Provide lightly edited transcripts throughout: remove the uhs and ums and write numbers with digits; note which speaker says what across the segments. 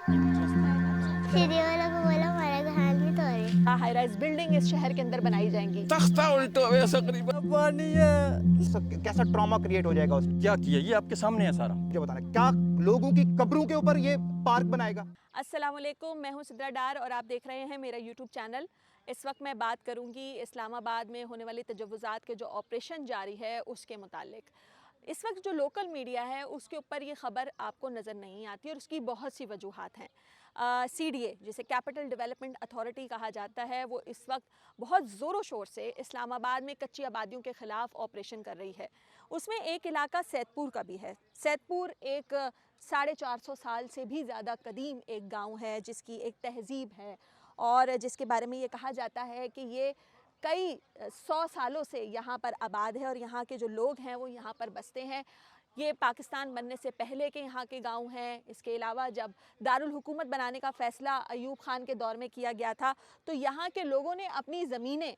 Speaker 1: सीढ़ी वाला को बोला हमारा घर नहीं तोड़े।
Speaker 2: हाई राइज बिल्डिंग इस शहर के अंदर बनाई जाएंगी।
Speaker 3: तख्ता उल्टा हुआ तकरीबन।
Speaker 4: पानी है, कैसा ट्रॉमा क्रिएट हो जाएगा उसमें।
Speaker 3: क्या किया ये आपके सामने है सारा।
Speaker 4: मुझे बताना क्या लोगों की कब्रों के ऊपर ये पार्क बनाएगा।
Speaker 2: अस्सलाम वालेकुम, मैं हूं सिद्रा डार और आप देख रहे हैं मेरा यूट्यूब चैनल। इस वक्त मैं बात करूंगी इस्लामाबाद में होने वाले तजव्वुज़ात के जो ऑपरेशन जारी है उसके मुतालिक। इस वक्त जो लोकल मीडिया है उसके ऊपर ये ख़बर आपको नज़र नहीं आती और उसकी बहुत सी वजूहात हैं। CDA जिसे कैपिटल डेवलपमेंट अथॉरिटी कहा जाता है, वो इस वक्त बहुत ज़ोरों शोर से इस्लामाबाद में कच्ची आबादियों के ख़िलाफ़ ऑपरेशन कर रही है। उसमें एक इलाका सैदपुर का भी है। सैदपुर एक 450 साल से भी ज़्यादा कदीम एक गांव है जिसकी एक तहज़ीब है और जिसके बारे में ये कहा जाता है कि ये कई 100 सालों से यहाँ पर आबाद है और यहाँ के जो लोग हैं वो यहाँ पर बसते हैं। ये पाकिस्तान बनने से पहले के यहाँ के गांव हैं। इसके अलावा जब दारुल हुकूमत बनाने का फ़ैसला अयूब ख़ान के दौर में किया गया था तो यहाँ के लोगों ने अपनी ज़मीनें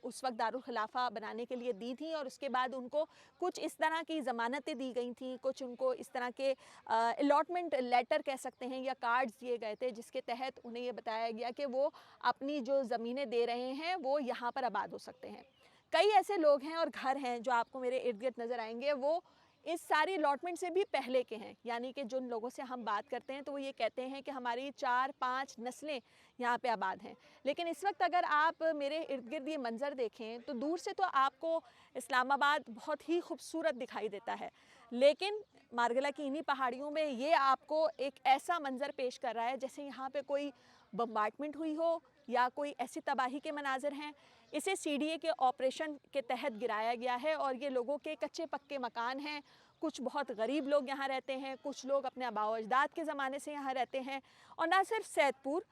Speaker 2: उस वक्त दारुल खिलाफा बनाने के लिए दी थी और उसके बाद उनको कुछ इस तरह की ज़मानतें दी गई थी, कुछ उनको इस तरह के अलॉटमेंट लेटर कह सकते हैं या कार्ड्स दिए गए थे जिसके तहत उन्हें ये बताया गया कि वो अपनी जो ज़मीनें दे रहे हैं वो यहाँ पर आबाद हो सकते हैं। कई ऐसे लोग हैं और घर हैं जो आपको मेरे इर्द गिर्द नज़र आएंगे, वो इस सारी अलॉटमेंट से भी पहले के हैं। यानी कि जिन लोगों से हम बात करते हैं तो वो ये कहते हैं कि हमारी 4-5 नस्लें यहाँ पे आबाद हैं। लेकिन इस वक्त अगर आप मेरे इर्द गिर्द ये मंज़र देखें तो दूर से तो आपको इस्लामाबाद बहुत ही खूबसूरत दिखाई देता है, लेकिन मारगला की इन्हीं पहाड़ियों में ये आपको एक ऐसा मंज़र पेश कर रहा है जैसे यहाँ पे कोई बम्बार्टमेंट हुई हो या कोई ऐसी तबाही के मनाजिर हैं। इसे CDA के ऑपरेशन के तहत गिराया गया है और ये लोगों के कच्चे पक्के मकान हैं। कुछ बहुत गरीब लोग यहाँ रहते हैं, कुछ लोग अपने आबाओ अजदाद के ज़माने से यहाँ रहते हैं। और ना सिर्फ सैदपुर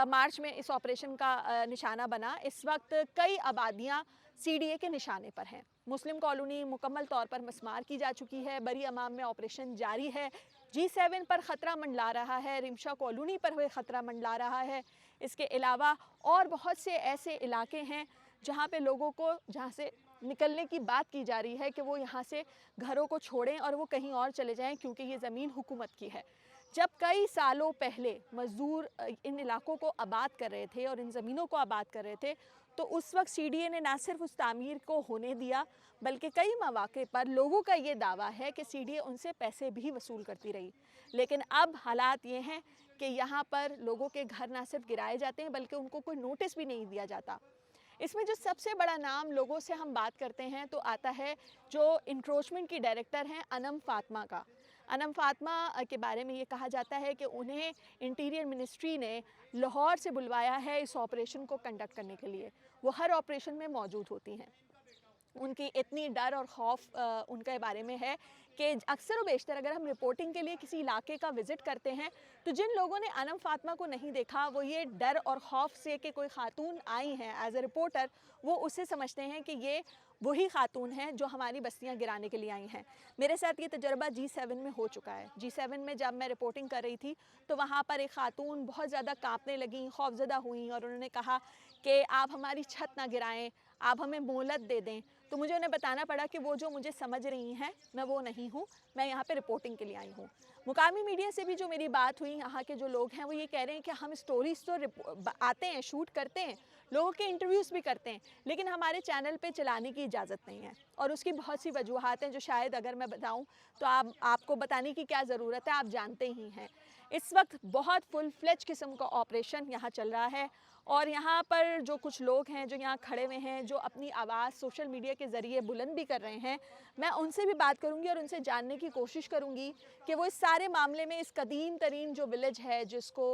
Speaker 2: मार्च में इस ऑपरेशन का निशाना बना, इस वक्त कई आबादियाँ CDA के निशाने पर हैं। मुस्लिम कॉलोनी मुकम्मल तौर पर मस्मार की जा चुकी है। बरी अमाम में ऑपरेशन जारी है। G7 पर ख़तरा मंडला रहा है। रिमशा कॉलोनी पर हुए ख़तरा मंडला रहा है। इसके अलावा और बहुत से ऐसे इलाके हैं जहाँ पे लोगों को, जहाँ से निकलने की बात की जा रही है कि वो यहाँ से घरों को छोड़ें और वो कहीं और चले जाएं क्योंकि ये ज़मीन हुकूमत की है। जब कई सालों पहले मज़दूर इन इलाकों को आबाद कर रहे थे और इन ज़मीनों को आबाद कर रहे थे तो उस वक्त CDA ने ना सिर्फ उस तामीर को होने दिया बल्कि कई मौक़े पर लोगों का ये दावा है कि CDA उनसे पैसे भी वसूल करती रही। लेकिन अब हालात ये हैं कि यहाँ पर लोगों के घर ना सिर्फ गिराए जाते हैं बल्कि उनको कोई नोटिस भी नहीं दिया जाता। इसमें जो सबसे बड़ा नाम लोगों से हम बात करते हैं तो आता है जो इंक्रोचमेंट की डायरेक्टर हैं अनम फातिमा का। अनम फातिमा के बारे में ये कहा जाता है कि उन्हें इंटीरियर मिनिस्ट्री ने लाहौर से बुलवाया है इस ऑपरेशन को कंडक्ट करने के लिए। वो हर ऑपरेशन में मौजूद होती हैं। उनकी इतनी डर और खौफ उनके बारे में है कि अक्सर व बेशतर अगर हम रिपोर्टिंग के लिए किसी इलाके का विज़िट करते हैं तो जिन लोगों ने अनम फातिमा को नहीं देखा वो ये डर और खौफ से कि कोई खातून आई हैं एज ए रिपोर्टर, वो उससे समझते हैं कि ये वही खातून हैं जो हमारी बस्तियां गिराने के लिए आई हैं। मेरे साथ ये तजर्बा G7 में हो चुका है। G7 में जब मैं रिपोर्टिंग कर रही थी तो वहाँ पर एक खातून बहुत ज़्यादा कांपने लगी, खौफजदा हुई और उन्होंने कहा कि आप हमारी छत ना गिराएं, आप हमें मोहलत दे दें। तो मुझे उन्हें बताना पड़ा कि वो जो मुझे समझ रही हैं मैं वो नहीं हूँ, मैं यहाँ पे रिपोर्टिंग के लिए आई हूँ। मुकामी मीडिया से भी जो मेरी बात हुई, यहाँ के जो लोग हैं वो ये कह रहे हैं कि हम स्टोरीज़ तो आते हैं, शूट करते हैं, लोगों के इंटरव्यूज़ भी करते हैं, लेकिन हमारे चैनल पे चलाने की इजाज़त नहीं है और उसकी बहुत सी वजूहात हैं जो शायद अगर मैं बताऊं तो आपको बताने की क्या ज़रूरत है, आप जानते ही हैं। इस वक्त बहुत फुल फ्लेज किस्म का ऑपरेशन यहाँ चल रहा है और यहाँ पर जो कुछ लोग हैं जो यहाँ खड़े हुए हैं, जो अपनी आवाज़ सोशल मीडिया के ज़रिए बुलंद भी कर रहे हैं, मैं उनसे भी बात करूँगी और उनसे जानने की कोशिश करूँगी कि वो इस सारे मामले में इस कदीम तरीन जो विलेज है जिसको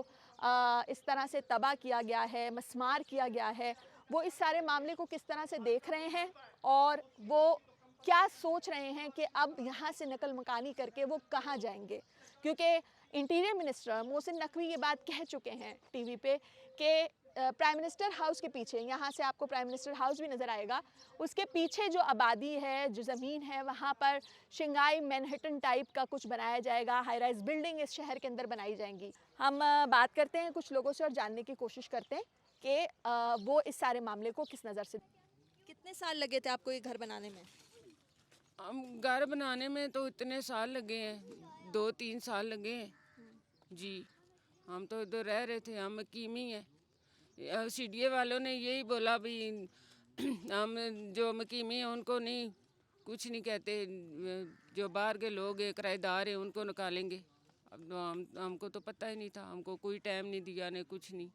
Speaker 2: इस तरह से तबाह किया गया है, मस्मार किया गया है, वो इस सारे मामले को किस तरह से देख रहे हैं और वो क्या सोच रहे हैं कि अब यहाँ से नकल मकानी करके वो कहाँ जाएंगे। क्योंकि इंटीरियर मिनिस्टर मोहसिन नकवी ये बात कह चुके हैं TV पे कि प्राइम मिनिस्टर हाउस के पीछे, यहाँ से आपको प्राइम मिनिस्टर हाउस भी नज़र आएगा, उसके पीछे जो आबादी है, जो ज़मीन है, वहाँ पर शंघाई मैनहट्टन टाइप का कुछ बनाया जाएगा। हाई राइज बिल्डिंग इस शहर के अंदर बनाई जाएंगी। हम बात करते हैं कुछ लोगों से और जानने की कोशिश करते हैं कि वो इस सारे मामले को किस नज़र से। कितने साल लगे थे आपको ये घर बनाने में?
Speaker 5: हम घर बनाने में तो इतने साल लगे हैं, 2-3 साल लगे हैं जी। हम तो इधर रह रहे थे, हम मकीमी हैं। सीडीए वालों ने यही बोला भी हम जो मकीमी हैं उनको नहीं, कुछ नहीं कहते, जो बाहर के लोग हैं किराएदार हैं उनको निकालेंगे। अब तो हमको तो पता ही नहीं था, हमको कोई टाइम नहीं दिया ने कुछ नहीं।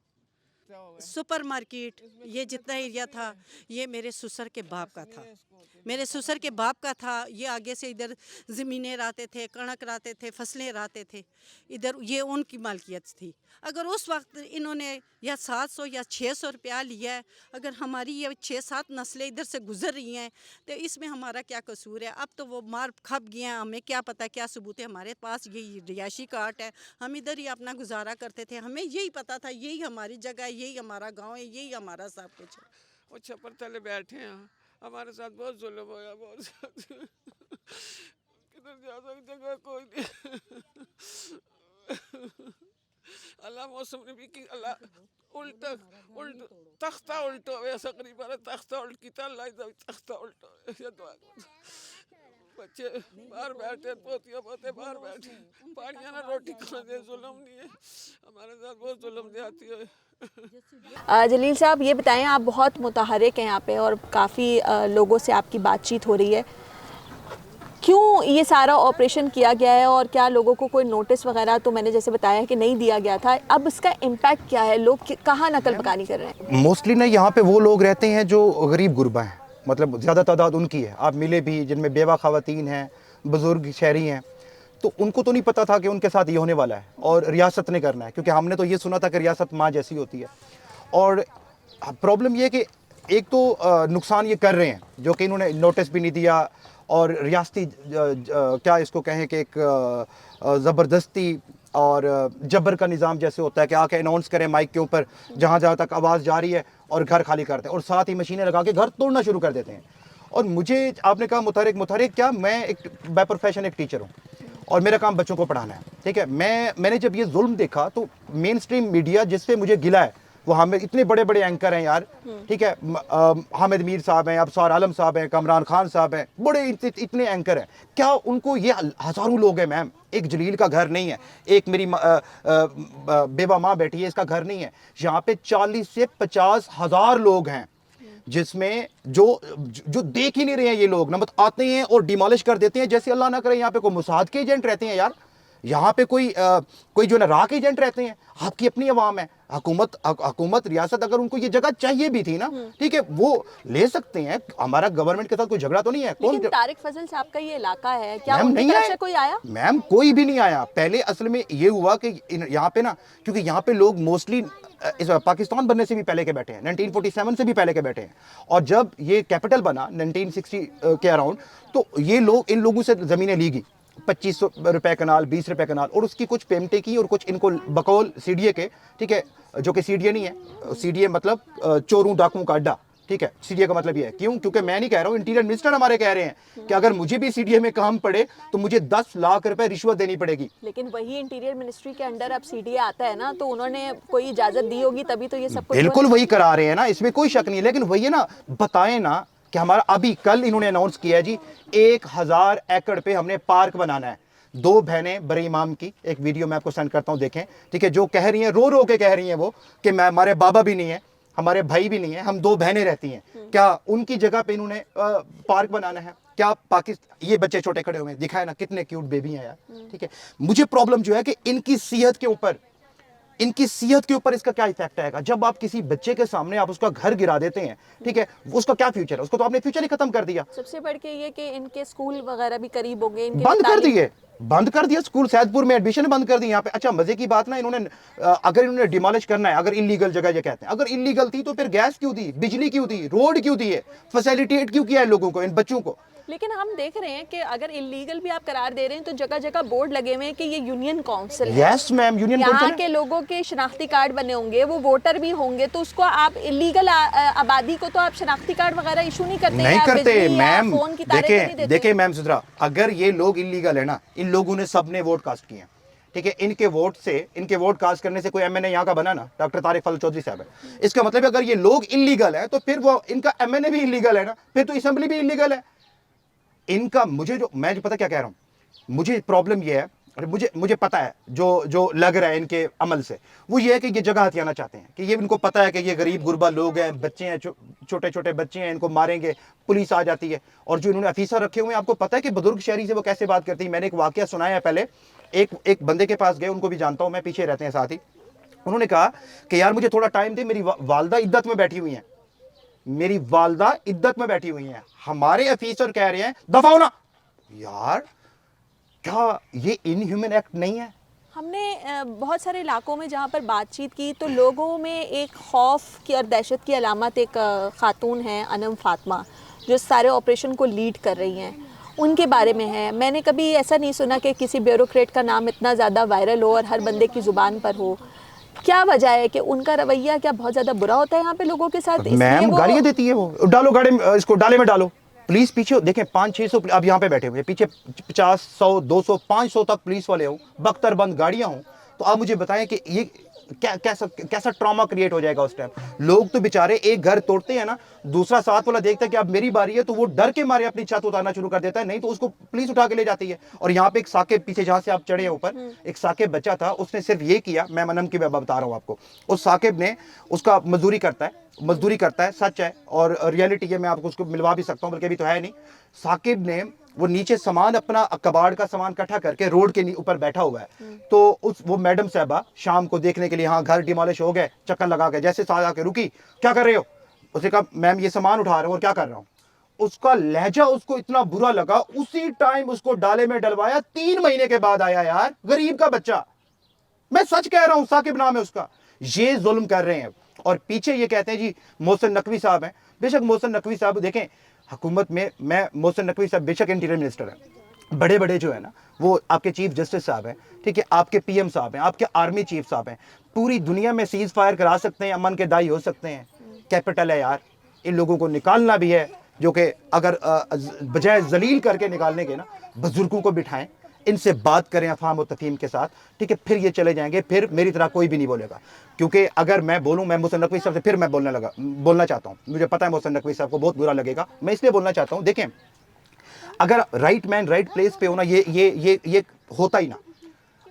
Speaker 6: सुपर मार्केट ये जितना एरिया था ये मेरे ससुर के बाप का था, मेरे ससुर के बाप का था। ये आगे से इधर ज़मीनें रहते थे, कणक रहते थे, फसलें रहते थे, इधर ये उनकी मालकियत थी। अगर उस वक्त इन्होंने या 700 या 600 रुपया लिया है, अगर हमारी ये 6-7 नस्लें इधर से गुजर रही हैं तो इसमें हमारा क्या कसूर है? अब तो वो मार खप गए हैं, हमें क्या पता क्या सबूत है। हमारे पास यही रिहायशी कार्ड है, हम इधर ही अपना गुजारा करते थे, हमें यही पता था यही हमारी जगह है, यही हमारा गांव है, यही हमारा सब कुछ है।
Speaker 5: वो छप्पर तले बैठे हैं, हमारे साथ बहुत जुल्म होया, बहुत किधर जा सकते, जगह कोई नहीं। अल्लाह मौसम ने भी की, अल्लाह उल्ट तख्ता उल्टो ऐसा करीब तख्ता उल्ट की तख्ता उल्टो, ये दुआ बच्चे बाहर बैठे, पोतिया पोते बाहर बैठे, पानिया ना रोटी खाने, जुल्म नहीं है हमारे साथ, बहुत जुल्म जाती है।
Speaker 2: जलील साहब ये बताएं, आप बहुत मुतहर्रिक हैं यहाँ पे और काफ़ी लोगों से आपकी बातचीत हो रही है, क्यों ये सारा ऑपरेशन किया गया है और क्या लोगों को कोई नोटिस वगैरह, तो मैंने जैसे बताया कि नहीं दिया गया था, अब इसका इम्पैक्ट क्या है? लोग कहाँ नकल बकानी कर रहे हैं?
Speaker 4: मोस्टली ना यहाँ पे वो लोग रहते हैं जो गरीब गुरबा हैं, मतलब ज़्यादा तादाद उनकी है। आप मिले भी जिनमें बेवा ख़वातीन हैं, बुज़ुर्ग शहरी हैं, तो उनको तो नहीं पता था कि उनके साथ ये होने वाला है और रियासत ने करना है, क्योंकि हमने तो ये सुना था कि रियासत माँ जैसी होती है। और प्रॉब्लम ये है कि एक तो नुकसान ये कर रहे हैं जो कि इन्होंने नोटिस भी नहीं दिया, और रियासती क्या इसको कहें कि एक ज़बरदस्ती और जबर का निज़ाम जैसे होता है कि आके अनाउंस करें माइक के ऊपर जहाँ जहाँ तक आवाज़ जा रही है और घर खाली करते हैं, और साथ ही मशीनें लगा के घर तोड़ना शुरू कर देते हैं। और मुझे आपने कहा मुतहरिक क्या, मैं एक बाय प्रोफेशन एक टीचर हूँ और मेरा काम बच्चों को पढ़ाना है, ठीक है। मैंने जब ये जुल्म देखा तो मेन स्ट्रीम मीडिया जिससे मुझे गिला है वो हमें, इतने बड़े बड़े एंकर हैं यार, ठीक है, हामिद मीर साहब हैं, अबसार आलम साहब हैं, कमरान खान साहब हैं, बड़े इतने एंकर हैं, क्या उनको ये हज़ारों लोग हैं मैम, एक जलील का घर नहीं है, एक मेरी बेवा माँ बैठी है इसका घर नहीं है, यहाँ पे 40 से 50 हज़ार लोग हैं जिसमें जो देख ही नहीं रहे हैं ये लोग, नमत आते हैं और डिमोलिश कर देते हैं, जैसे अल्लाह ना करे यहाँ पे कोई मुसाद के एजेंट रहते हैं यार, यहाँ पे कोई जो ना राह के एजेंट रहते हैं। आपकी अपनी अवाम है, हुकूमत रियासत अगर उनको ये जगह चाहिए भी थी ना, ठीक है, वो ले सकते हैं, हमारा गवर्नमेंट के साथ कोई झगड़ा तो नहीं है।
Speaker 2: लेकिन तारिक फजल साहब का ये इलाका है, क्या
Speaker 4: मैम
Speaker 2: उनकी
Speaker 4: नहीं
Speaker 2: तरफ
Speaker 4: आया,
Speaker 2: से कोई आया?
Speaker 4: मैम कोई भी नहीं आया। पहले असल में ये हुआ कि यहाँ पे ना, क्योंकि यहाँ पे लोग मोस्टली पाकिस्तान बनने से भी पहले के बैठे हैं, 1947 से भी पहले के बैठे हैं, और जब ये कैपिटल बना 1960 के अराउंड, तो ये लोग, इन लोगों से ज़मीनें ली गई, 25 रुपए कनाल, 20 रुपए कनाल, और उसकी कुछ पेमेंटें की और कुछ इनको बकौल सीडीए के, ठीक है, जो कि सीडीए नहीं है, सीडीए मतलब चोरों डाकुओं का अड्डा, ठीक है, सीडीए का मतलब ये है। क्यों? क्योंकि मैं नहीं कह रहा हूँ, इंटीरियर मिनिस्टर हमारे कह रहे हैं कि अगर मुझे भी सीडीए में काम पड़े तो मुझे 10 लाख रुपए रिश्वत देनी पड़ेगी।
Speaker 2: लेकिन वही इंटीरियर मिनिस्ट्री के अंडर अब सीडीए आता है ना, तो उन्होंने कोई इजाजत दी होगी तभी तो ये सब कुछ
Speaker 4: बिल्कुल वही करा रहे हैं ना, इसमें कोई शक नहीं है। लेकिन वही है ना, बताएं ना कि हमारा अभी कल इन्होंने अनाउंस किया है जी 1000 एकड़ पे हमने पार्क बनाना है। 2 बहनें बड़े इमाम की एक वीडियो मैं आपको सेंड करता हूं, देखें, ठीक है, जो कह रही हैं, रो रो के कह रही हैं वो कि मैं, हमारे बाबा भी नहीं है, हमारे भाई भी नहीं है, हम 2 बहनें रहती हैं, क्या उनकी जगह पे इन्होंने पार्क बनाना है? क्या पाकिस्तान, ये बच्चे छोटे खड़े हुए हैं, दिखाए ना कितने क्यूट बेबी हैं यार, ठीक है। मुझे प्रॉब्लम जो है कि इनकी सेहत के ऊपर इसका क्या इफेक्ट आएगा जब आप किसी बच्चे के सामने आप उसका घर गिरा देते हैं, ठीक है, उसका क्या फ्यूचर है? उसको तो आपने फ्यूचर ही खत्म कर दिया।
Speaker 2: सबसे बढ़ के ये कि इनके स्कूल वगैरह भी करीब हो गए,
Speaker 4: बंद कर दिए स्कूल, सैदपुर में एडमिशन बंद कर दी यहाँ पे। अच्छा मजे की बात ना, इन्होंने अगर इन्होंने डिमोलिश करना है, अगर इलीगल जगह ये कहते हैं, अगर इलीगल थी तो फिर गैस क्यों दी, बिजली क्यों दी, रोड क्यों दी है, फैसिलिटेट क्यों किया है लोगों को, इन बच्चों को?
Speaker 2: लेकिन हम देख रहे हैं कि अगर इलीगल भी आप करार दे रहे हैं तो जगह जगह बोर्ड लगे हुए हैं कि ये यूनियन काउंसिल है।
Speaker 4: यस मैम, यूनियन
Speaker 2: यहाँ
Speaker 4: काउंसिल
Speaker 2: के लोगों के शनाख्ती कार्ड बने होंगे, वो वोटर भी होंगे, तो उसको आप इलीगल आबादी को तो आप शनाख्ती कार्ड वगैरह इशू नहीं करते,
Speaker 4: नहीं करते मैम।
Speaker 2: देखिए
Speaker 4: देखिए मैम सुधरा, अगर ये लोग इलीगल है ना, इन लोगों ने सबने वोट कास्ट किए, ठीक है, इनके वोट कास्ट करने से कोई एमएनए यहाँ का बना ना, डॉक्टर तारिक फजल चौधरी साहब है। इसका मतलब अगर ये लोग इलीगल है तो फिर वो इनका एमएनए भी इलीगल है ना, फिर तो असेंबली भी इलीगल है इनका। मुझे जो, मैं जो पता क्या कह रहा हूँ, मुझे प्रॉब्लम ये है, और मुझे पता है जो लग रहा है इनके अमल से, वो ये है कि ये जगह हथियाना चाहते हैं, कि ये इनको पता है कि ये गरीब गुरबा लोग हैं, बच्चे हैं, छोटे छोटे बच्चे हैं, इनको मारेंगे, पुलिस आ जाती है। और जो इन्होंने अफीसर रखे हुए हैं, आपको पता है कि बुजुर्ग शहरी से वो कैसे बात करती है। मैंने एक वाकया सुनाया है पहले, एक बंदे के पास गए, उनको भी जानता हूँ मैं, पीछे रहते हैं साथ ही। उन्होंने कहा कि यार मुझे थोड़ा टाइम दे, मेरी वालदा इद्दत में बैठी हुई है, मेरी वालदा इद्दत में बैठी हुई है, हमारे अफीसर कह रहे हैं दफा होना। यार क्या ये इनह्यूमन एक्ट नहीं है?
Speaker 2: हमने बहुत सारे इलाकों में जहाँ पर बातचीत की तो लोगों में एक खौफ की और दहशत की अलामत एक खातून है अनम फातिमा, जो सारे ऑपरेशन को लीड कर रही हैं, उनके बारे में है। मैंने कभी ऐसा नहीं सुना कि किसी ब्यूरोक्रेट का नाम इतना ज़्यादा वायरल हो और हर बंदे की ज़ुबान पर हो। क्या वजह है कि उनका रवैया क्या बहुत ज़्यादा बुरा होता है यहाँ पे लोगों के साथ?
Speaker 4: मैम गालियाँ देती है वो। डालो गाड़ी में, इसको डाले में डालो पुलिस। पीछे देखें 500-600 अब यहाँ पे बैठे हुए, पीछे 50, 100, 200, 500 तक पुलिस वाले हों, बख्तरबंद गाड़ियाँ हों। तो आप मुझे बताएं कि ये कैसा ट्रॉमा क्रिएट हो जाएगा उस टाइम। लोग तो बेचारे एक घर तोड़ते हैं ना, दूसरा साथ वाला देखता है कि अब मेरी बारी है, तो वो डर के मारे अपनी छत उतारना शुरू कर देता है, नहीं तो उसको पुलिस उठा के ले जाती है। और यहाँ पे एक साकिब, पीछे जहाँ से आप चढ़े हैं ऊपर, एक साकिब बच्चा था, उसने सिर्फ ये किया, मैं मनम की बता रहा हूँ आपको, उस साकिब ने, उसका मजदूरी करता है, सच है और रियलिटी है, मैं आपको उसको मिलवा भी सकता हूँ, बल्कि अभी तो है नहीं। साकिब ने वो नीचे सामान, अपना कबाड़ का सामान इकट्ठा करके रोड के ऊपर बैठा हुआ है। तो वो मैडम साहबा शाम को देखने के लिए, हाँ घर डिमोलिश हो गए, चक्कर लगा के, जैसे साथ आके रुकी, क्या कर रहे हो? उसने कहा मैम ये सामान उठा रहा हूँ। और क्या कर रहा हूँ? उसका लहजा उसको इतना बुरा लगा, उसी टाइम उसको डाले में डलवाया। 3 महीने के बाद आया यार, गरीब का बच्चा, मैं सच कह रहा हूँ, साकिब नाम है उसका। ये जुल्म कर रहे हैं। और पीछे ये कहते हैं जी मोहसिन नकवी साहब हैं। बेशक मोहसिन नकवी साहब, देखें हुकूमत में, मैं मोहसिन नकवी साहब बेशक इंटीरियर मिनिस्टर हैं, बड़े बड़े जो है ना वो आपके चीफ जस्टिस साहब हैं, ठीक है, आपके पीएम साहब हैं, आपके आर्मी चीफ साहब हैं, पूरी दुनिया में सीज फायर करा सकते हैं, अमन के दाई हो सकते हैं। कैपिटल है यार, इन लोगों को निकालना भी है, जो कि अगर बजाय जलील करके निकालने के ना, बुजुर्गों को बिठाएं, इनसे बात करें अफहाम और तफहीम के साथ, ठीक है, फिर ये चले जाएंगे, फिर मेरी तरह कोई भी नहीं बोलेगा। क्योंकि अगर मैं बोलूं, मैं मोहसिन नकवी साहब से फिर मैं बोलना चाहता हूं, मुझे पता है मोहसिन नकवी साहब को बहुत बुरा लगेगा, मैं इसलिए बोलना चाहता हूं। देखें, अगर राइट मैन राइट प्लेस पे होना, ये होता ही ना।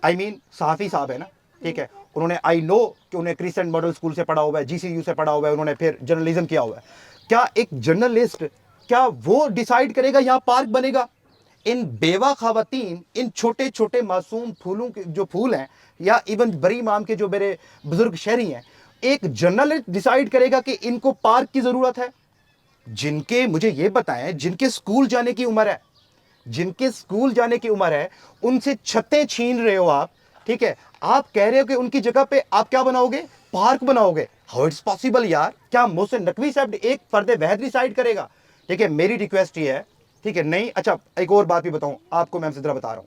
Speaker 4: आई मीन सहाफ़ी साहब है ना, ठीक है, उन्होंने, आई नो कि उन्हें क्रिसेंट मॉडल स्कूल से पढ़ा हुआ है, GCU से पढ़ा हुआ है, उन्होंने फिर जर्नलिज्म किया हुआ है। क्या एक जर्नलिस्ट, क्या वो डिसाइड करेगा यहाँ पार्क बनेगा? इन बेवा खवातीन, इन छोटे छोटे मासूम फूलों के जो फूल हैं, या इवन बरी इमाम के जो मेरे बुजुर्ग शहरी हैं, एक जर्नलिस्ट डिसाइड करेगा कि इनको पार्क की जरूरत है? जिनके, मुझे ये बताएं, जिनके स्कूल जाने की उम्र है, जिनके स्कूल जाने की उम्र है, उनसे छतें छीन रहे हो आप, ठीक है, आप कह रहे हो कि उनकी जगह पे आप क्या बनाओगे? पार्क बनाओगे? हाउ इट्स पॉसिबल यार? क्या मोहसिन नकवी साहब एक फर्द वहद डिसाइड करेगा? ठीक है, मेरी रिक्वेस्ट ये है, ठीक है, नहीं, अच्छा एक और बात भी बताऊं आपको, मैं सिद्रा बता रहा हूं,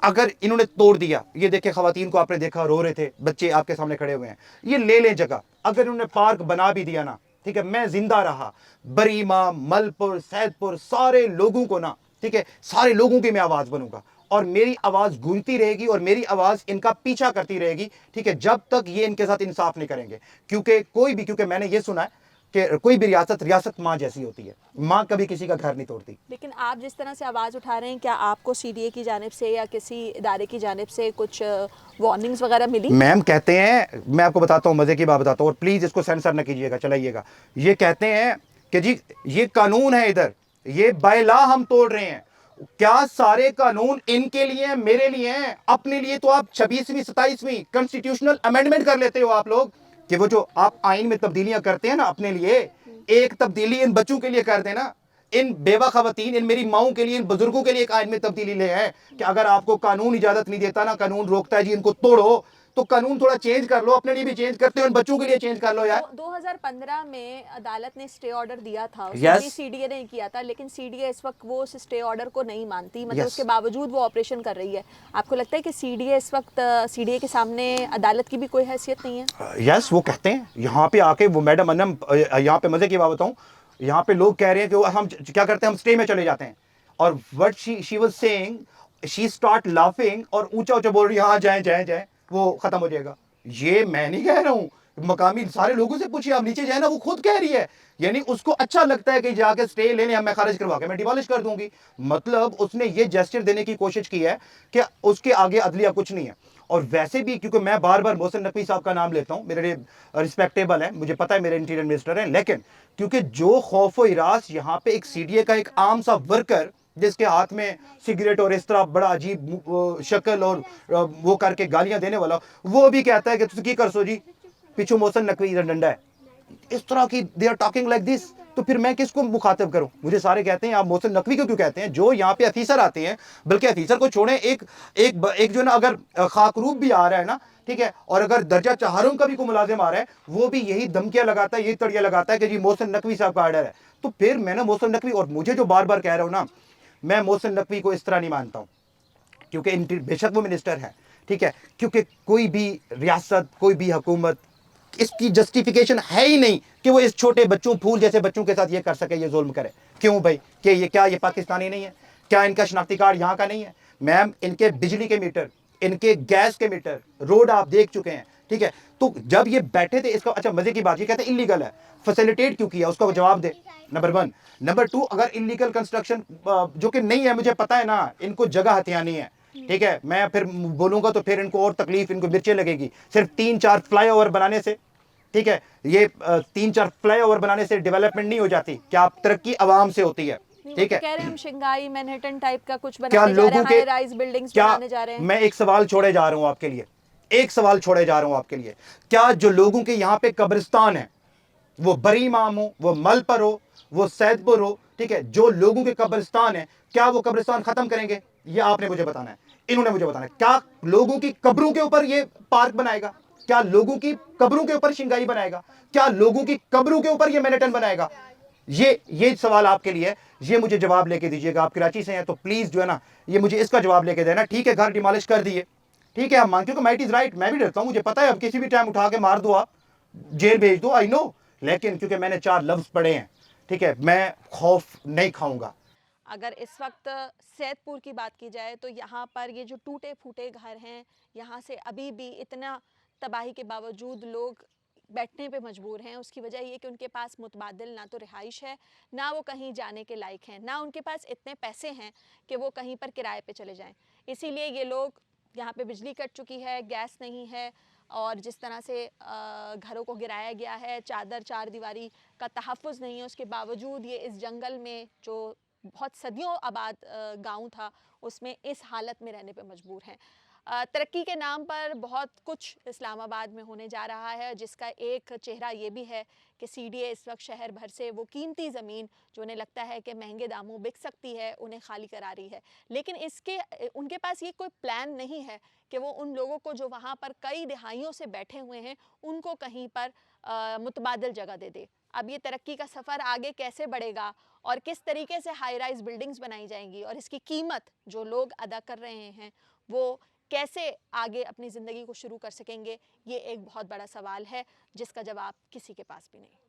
Speaker 4: अगर इन्होंने तोड़ दिया, ये देखे खवातीन को आपने देखा रो रहे थे, बच्चे आपके सामने खड़े हुए हैं, ये ले लें जगह, अगर इन्होंने पार्क बना भी दिया ना, ठीक है, मैं जिंदा रहा, बरीमा, मलपुर, सैदपुर, सारे लोगों को ना, ठीक है, सारे लोगों की मैं आवाज बनूंगा, और मेरी आवाज गूंजती रहेगी, और मेरी आवाज इनका पीछा करती रहेगी, ठीक है, जब तक ये इनके साथ इंसाफ नहीं करेंगे। क्योंकि मैंने ये सुना है कि कोई भी रियासत माँ जैसी होती है, माँ कभी किसी का घर नहीं तोड़ती।
Speaker 2: लेकिन आप जिस तरह से आवाज़ उठा रहे हैं, क्या आपको CDA की जानिब से या किसी इदारे की जानिब से कुछ वार्निंग्स वगैरह मिली?
Speaker 4: मैम कहते हैं, मैं आपको बताता हूँ, मजे की बात बताता हूँ, और प्लीज इसको सेंसर न कीजिएगा, चलाइएगा। ये कहते हैं कि जी ये कानून है, इधर ये बायला हम तोड़ रहे हैं। क्या सारे कानून इनके लिए हैं, मेरे लिए हैं? अपने लिए तो आप 26वीं 27वीं कॉन्स्टिट्यूशनल अमेंडमेंट कर लेते हो आप लोग, कि वो जो आप आइन में तब्दीलियां करते हैं ना अपने लिए, एक तब्दीली इन बच्चों के लिए कर देना, इन बेवा खवातीन, इन मेरी माओं के लिए, इन बुजुर्गों के लिए एक आइन में तब्दीली ले है कि अगर आपको कानून इजाजत नहीं देता ना, कानून रोकता है जी इनको तोड़ो, तो कानून थोड़ा चेंज कर लो, अपने लिए भी चेंज करते हो, इन बच्चों के लिए चेंज कर लो यार।
Speaker 2: 2015 में अदालत ने स्टे ऑर्डर दिया था,
Speaker 4: Yes.
Speaker 2: CDA ने किया था, लेकिन CDA इस वक्त वो स्टे ऑर्डर को नहीं मानती, मतलब
Speaker 4: Yes.
Speaker 2: उसके बावजूद वो ऑपरेशन कर रही है। आपको लगता है कि CDA इस वक्त, CDA के सामने अदालत की भी कोई हैसियत नहीं है?
Speaker 4: यस, वो कहते हैं यहाँ पे आके, वो मैडम अनम, यहाँ पे मजे की बात बताऊं, यहाँ पे लोग कह रहे हैं कि हम क्या करते हैं, हम स्टे में चले जाते हैं, और what she was saying, she start laughing, और ऊंचा ऊंचा बोल रही है, हाँ जाए, वो खत्म हो जाएगा। ये मैं नहीं कह रहा हूं, मकामी सारे लोगों से पूछिए, आप नीचे जाए ना, वो खुद कह रही है, यानी उसको अच्छा लगता है कि जाके स्टे लेने, मैं खारिज करवा के मैं डिमोलिश कर दूंगी। मतलब उसने ये जेस्चर देने की कोशिश की है कि उसके आगे अदलिया कुछ नहीं है। और वैसे भी क्योंकि मैं बार बार मोहसिन नकवी साहब का नाम लेता हूं, मेरे लिए रिस्पेक्टेबल है, मुझे पता है मेरे इंटीरियर मिनिस्टर हैं, लेकिन क्योंकि जो खौफ व हिरास यहाँ पे एक सीडीए का एक आम सा वर्कर जिसके हाथ में सिगरेट और इस तरह बड़ा अजीब शक्ल और वो करके गालियां देने वाला, वो भी कहता है कि तुम की कर सो जी, पिछू मोहसिन नकवी डंडा है, इस तरह की they are talking like this. तो फिर मैं किसको मुखातिब करूं? मुझे सारे कहते हैं आप मोहसिन नकवी को क्यों कहते हैं? जो यहाँ पे अफीसर आते हैं, बल्कि अफीसर को छोड़ें, एक जो ना अगर खाकरूब भी आ रहा है ना, ठीक है, और अगर दर्जा चहारों का भी कोई मुलाजिम आ रहा है, वो भी यही धमकियां लगाता है, यही तड़िया लगाता है कि जी मोहसिन नकवी साहब का आर्डर है। तो फिर मैं ना मोहसिन नकवी, और मुझे जो बार बार कह रहा हूं ना, मैं मोहसिन नकवी को इस तरह नहीं मानता हूं, क्योंकि बेशक वो मिनिस्टर है, ठीक है, क्योंकि कोई भी रियासत, कोई भी हुकूमत, इसकी जस्टिफिकेशन है ही नहीं कि वो इस छोटे बच्चों, फूल जैसे बच्चों के साथ ये कर सके, ये जुल्म करे। क्यों भाई? कि ये क्या ये पाकिस्तानी नहीं है? क्या इनका शनाख्ती कार्ड यहाँ का नहीं है? मैम, इनके बिजली के मीटर, इनके गैस के मीटर, रोड आप देख चुके हैं, ठीक है। तो जब ये बैठे थे, इसका अच्छा मजे की बात, ये कहते हैं इलीगल है, फैसिलिटेट क्यों किया, उसका जवाब दे, नंबर 1। नंबर 2, अगर इलीगल कंस्ट्रक्शन जो कि नहीं है, मुझे पता है ना, इनको जगह हथियानी है, ठीक है, मैं फिर बोलूंगा तो फिर इनको और तकलीफ, इनको मिर्चें लगेगी। सिर्फ 3-4 फ्लाईओवर बनाने से, ठीक है, ये 3-4 फ्लाईओवर बनाने से डेवलपमेंट नहीं हो जाती, क्या तरक्की आवाम से होती है, ठीक है।
Speaker 2: कह रहे हैं हम शंघाई मैनहट्टन टाइप का कुछ
Speaker 4: क्या
Speaker 2: बनाने जा रहे
Speaker 4: लोगों
Speaker 2: हैं,
Speaker 4: के
Speaker 2: हाई राइज बिल्डिंग्स
Speaker 4: क्या
Speaker 2: बनाने जा रहे हैं।
Speaker 4: मैं एक सवाल छोड़े जा रहा हूं आपके लिए, एक सवाल छोड़े जा रहा हूं आपके लिए, क्या जो लोगों के यहाँ पे कब्रिस्तान है, वो बरी इमाम हो, वो मलपर हो, वो सैदपुर हो, ठीक है, जो लोगों के कब्रिस्तान है, क्या वो कब्रिस्तान खत्म करेंगे? ये आपने मुझे बताना है, इन्होंने मुझे बताना है। क्या लोगों की कब्रों के ऊपर ये पार्क बनाएगा? क्या लोगों की कब्रों के ऊपर शिंगाई बनाएगा? क्या लोगों की कब्रों के ऊपर ये मैनहट्टन बनाएगा? ये सवाल आपके लिए है, ये मुझे जवाब लेके दीजिएगा। आप कराची से हैं तो प्लीज जो है ना, ये मुझे इसका जवाब लेके देना। ठीक है, घर डिमोलिश कर दिए, ठीक है, आप मानते हो कि माइट इज राइट, मैं भी डरता हूं, मुझे पता है, अब किसी भी टाइम उठा के मार दो, आप जेल भेज दो, आई नो, लेकिन क्योंकि मैंने 4 लफ्ज पढ़े हैं, ठीक है, मैं खौफ नहीं खाऊंगा।
Speaker 2: अगर इस वक्त सैदपुर की बात की जाए तो यहाँ पर ये जो टूटे फूटे घर हैं, यहाँ से अभी भी इतना तबाही के बावजूद लोग बैठने पे मजबूर हैं। उसकी वजह ये कि उनके पास मुतबादिल ना तो रिहाइश है, ना वो कहीं जाने के लायक हैं, ना उनके पास इतने पैसे हैं कि वो कहीं पर किराए पे चले जाएं। इसीलिए ये लोग, यहाँ पे बिजली कट चुकी है, गैस नहीं है, और जिस तरह से घरों को गिराया गया है, चादर चार दीवारी का तहफ़्फ़ुज़ नहीं है, उसके बावजूद ये इस जंगल में, जो बहुत सदियों आबाद गांव था, उसमें इस हालत में रहने पे मजबूर हैं। तरक्की के नाम पर बहुत कुछ इस्लामाबाद में होने जा रहा है, जिसका एक चेहरा ये भी है कि सीडीए इस वक्त शहर भर से वो कीमती ज़मीन जो उन्हें लगता है कि महंगे दामों बिक सकती है, उन्हें खाली करा रही है। लेकिन इसके उनके पास ये कोई प्लान नहीं है कि वो उन लोगों को जो वहाँ पर कई दिहाइयों से बैठे हुए हैं, उनको कहीं पर मुतबादिल जगह दे दे। अब ये तरक्की का सफ़र आगे कैसे बढ़ेगा और किस तरीके से हाई राइज बिल्डिंग्स बनाई जाएंगी, और इसकी कीमत जो लोग अदा कर रहे हैं वो कैसे आगे अपनी ज़िंदगी को शुरू कर सकेंगे, ये एक बहुत बड़ा सवाल है जिसका जवाब किसी के पास भी नहीं।